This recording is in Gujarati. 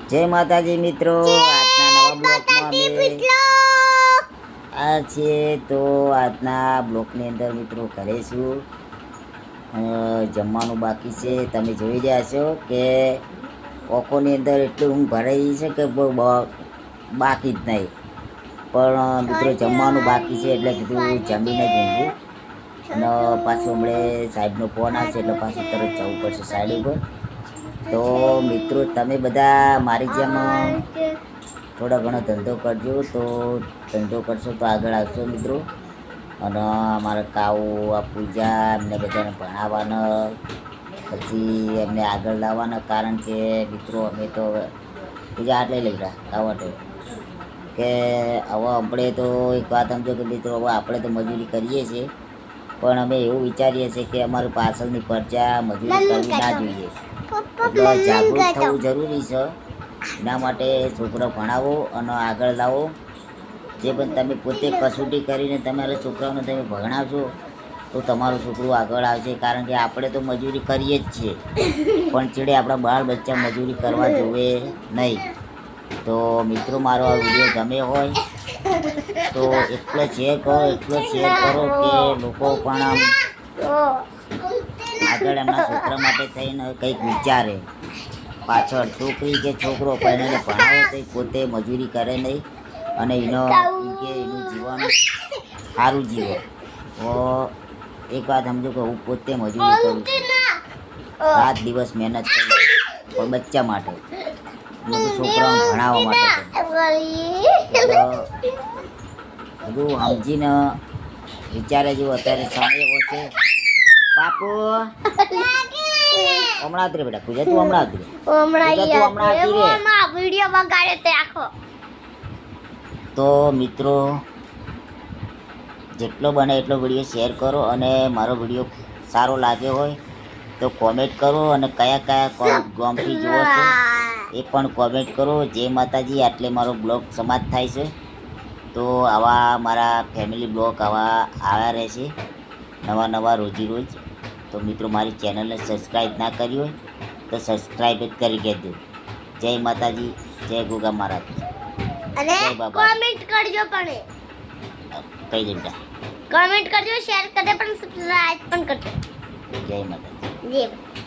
જય માતાજી મિત્રો, આજના નવા બ્લોકમાં અમે આ છીએ. તો આજના બ્લોકની અંદર મિત્રો ઘરે છું, જમવાનું બાકી છે. તમે જોઈ રહ્યા છો કે ઓકોની અંદર એટલી ઊંઘ ભરાઈ છે કે બાકી જ નહીં. પણ મિત્રો જમવાનું બાકી છે એટલે કીધું જમીને જ ઊંઘું. અને પાછું હમણાં સાહેબનો ફોન આવશે એટલે પાછું તરત જવું પડશે સાઈડ ઉપર. તો મિત્રો તમે બધા મારી જેમ થોડા ઘણો ધંધો કરજો. તો ધંધો કરશો તો આગળ આવશો મિત્રો. અને અમારે કાવું આ પૂજા એમને બધાને ભણાવવાના, પછી એમને આગળ લાવવાના. કારણ કે મિત્રો અમે તો પૂજા આટલે લઈ ગયા કાવટે કે હવે આપણે તો એક વાત સમજો કે મિત્રો હવે આપણે તો મજૂરી કરીએ છીએ, પણ અમે એવું વિચારીએ છીએ કે અમારું પાછળની પ્રજા મજૂરી કરવી ના જોઈએ. એટલે જાગૃત થવું જરૂરી છે. એના માટે છોકરા ભણાવો અને આગળ લાવો. જે પણ તમે પોતે કસોટી કરીને તમારા છોકરાઓને તમે ભણાવશો તો તમારું છોકરું આગળ આવશે. કારણ કે આપણે તો મજૂરી કરીએ જ છીએ, પણ છેડે આપણા બાળ બચ્ચા મજૂરી કરવા જોવે નહીં. તો મિત્રો મારો આ વિડીયો ગમે હોય તો એટલો શેર કરો કે લોકો પણ આમ આગળ એમના છોકરા માટે થઈને કંઈક વિચારે. પાછળ છોકરી કે છોકરો પણ એને ભણાવો તો પોતે મજૂરી કરે નહીં અને એનું જીવન સારું જીવે. તો એક વાત સમજો કે હું પોતે મજૂરી કરું છું, રાત દિવસ મહેનત કરું પણ બચ્ચા માટે, છોકરાઓને ભણાવવા માટે. બધું સમજીને વિચારે જેવું અત્યારે સમય એવો છે. પાપુ હમણાં જ રે બેટા, પૂજા તું હમણાં જ રે, વિડિયો બગાડે તે આખો. તો મિત્રો જેટલો બને એટલો વિડીયો શેર કરો, અને મારો વિડીયો સારો લાગ્યો હોય તો કોમેન્ટ કરો, અને કયા ગામથી જુઓ છો એ પણ કોમેન્ટ કરો. જય માતાજી. આટલે મારો બ્લોગ સમાપ્ત થાય છે. તો આવા મારા ફેમિલી બ્લોગ આવા આવ્યા રહેશે નવા રોજી રોજ. તો મિત્રો મારી ચેનલને સબસ્ક્રાઈબ ના કરી હોય તો સબસ્ક્રાઈબ જ કરી કહેજો. જય માતાજી, જય ગોગા મહારાજ, અને કોમેન્ટ કરજો. પણ કઈ જગ્યા કોમેન્ટ કરજો, શેર કરજો, પણ સબસ્ક્રાઇબ પણ કરજો. જય માતાજી. જય માતાજી.